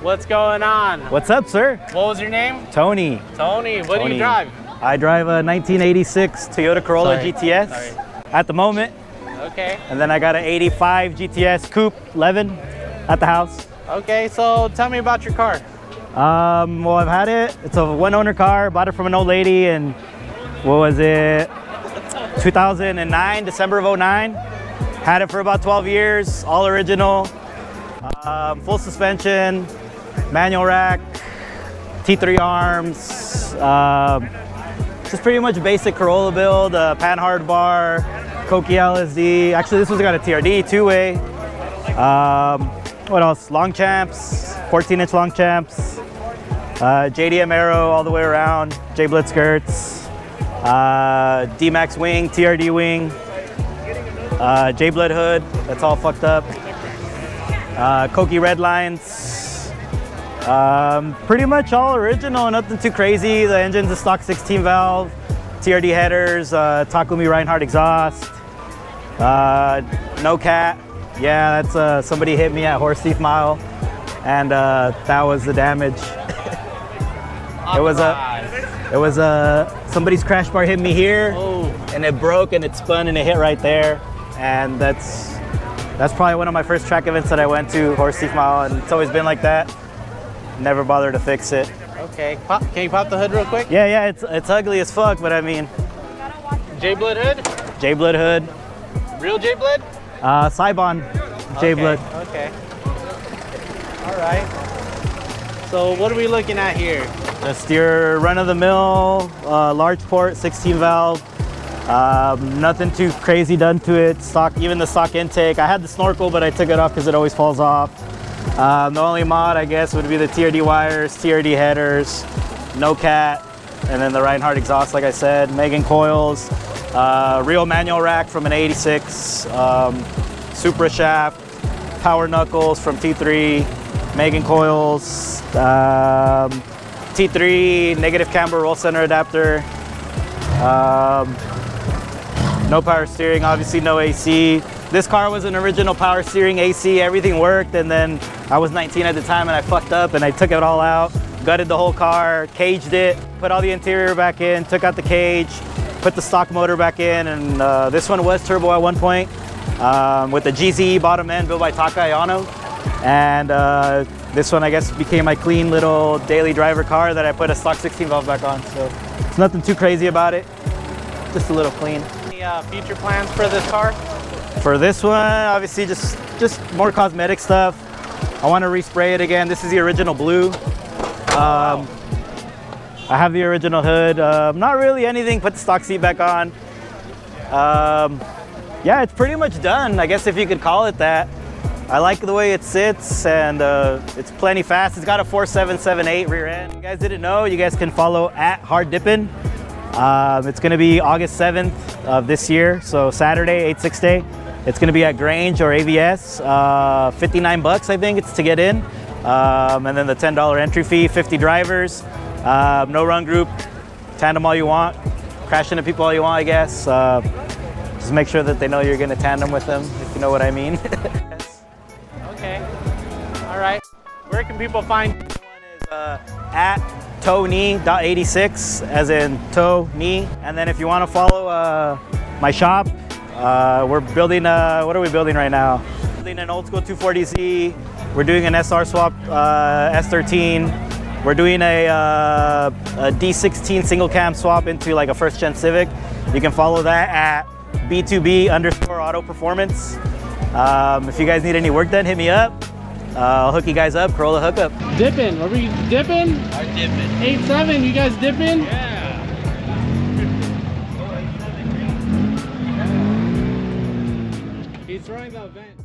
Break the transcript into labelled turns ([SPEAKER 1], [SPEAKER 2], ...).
[SPEAKER 1] What's going on?
[SPEAKER 2] What's up, sir?
[SPEAKER 1] What was your name?
[SPEAKER 2] Tony.
[SPEAKER 1] Tony. What do you drive?
[SPEAKER 2] I drive a 1986 Toyota Corolla GTS at the moment.
[SPEAKER 1] Okay.
[SPEAKER 2] And then I got an 85 GTS Coupe 11 at the house.
[SPEAKER 1] Okay, so tell me about your car.
[SPEAKER 2] Well, I've had it. It's a one-owner car. Bought it from an old lady in, what was it, 2009, December of 09. Had it for about 12 years, all original. Full suspension, manual rack, T3 arms. Just pretty much basic Corolla build, pan hard bar, Koki LSD. Actually, this one's got a TRD, two-way. What else? Long champs, 14-inch long champs. JDM Aero all the way around, J-Blit skirts, D-Max wing, TRD wing, J-Blit hood, that's all fucked up. Koki red lines. Pretty much all original, nothing too crazy. The engine's a stock 16 valve, TRD headers, Takumi Reinhardt exhaust, no cat. Yeah, that's somebody hit me at Horse Thief Mile, and that was the damage. It was somebody's crash bar hit me here, and it broke and it spun and it hit right there, and that's probably one of my first track events that I went to, Horse Thief Mile, and it's always been like that. Never bothered to fix it.
[SPEAKER 1] Okay, can you pop the hood real quick?
[SPEAKER 2] Yeah, it's ugly as fuck, but I mean.
[SPEAKER 1] J-Blit hood?
[SPEAKER 2] J-Blit hood.
[SPEAKER 1] Real J-Blit?
[SPEAKER 2] Saibon J-Blit.
[SPEAKER 1] Okay. All right. So what are we looking at here?
[SPEAKER 2] Just your run-of-the-mill, large port, 16 valve. Nothing too crazy done to it. Stock, even the stock intake. I had the snorkel, but I took it off because it always falls off. The only mod, I guess, would be the TRD wires, TRD headers, no cat, and then the Reinhardt exhaust, like I said, Megan coils, real manual rack from an AE86, Supra shaft, power knuckles from T3, Megan coils, T3 negative camber roll center adapter, no power steering, obviously no AC. This car was an original power steering, AC, everything worked, and then I was 19 at the time and I fucked up and I took it all out, gutted the whole car, caged it, put all the interior back in, took out the cage, put the stock motor back in, and this one was turbo at one point with the GZE bottom end built by Taka Ayano. And this one, I guess, became my clean little daily driver car that I put a stock 16 valve back on. So it's nothing too crazy about it, just a little clean.
[SPEAKER 1] Any future plans for this car?
[SPEAKER 2] For this one, obviously just more cosmetic stuff. I want to respray it again. This is the original blue. I have the original hood. Not really anything, put the stock seat back on. Yeah, it's pretty much done, I guess, if you could call it that. I like the way it sits, and it's plenty fast. It's got a 4778 rear end. If you guys didn't know, you guys can follow at Hard Dippin'. It's gonna be August 7th of this year, so Saturday, 8/6 day. It's gonna be at Grange or AVS, 59 bucks, I think it's to get in. And then the $10 entry fee, 50 drivers, no run group, tandem all you want, crash into people all you want, I guess. Just make sure that they know you're gonna tandem with them, if you know what I mean.
[SPEAKER 1] Okay, all right. Where can people find you?
[SPEAKER 2] One is at tony.86, as in toe, knee. And then if you want to follow my shop, we're building, what are we building right now? Building an old school 240Z. We're doing an SR swap, S13. We're doing a D16 single cam swap into like a first gen Civic. You can follow that at B2B_auto performance. If you guys need any work done, hit me up. I'll hook you guys up, Corolla hookup.
[SPEAKER 1] Dipping, are we dipping?
[SPEAKER 3] I'm dipping.
[SPEAKER 1] 8.7, you guys dipping?
[SPEAKER 3] Yeah.
[SPEAKER 1] He's throwing the vent.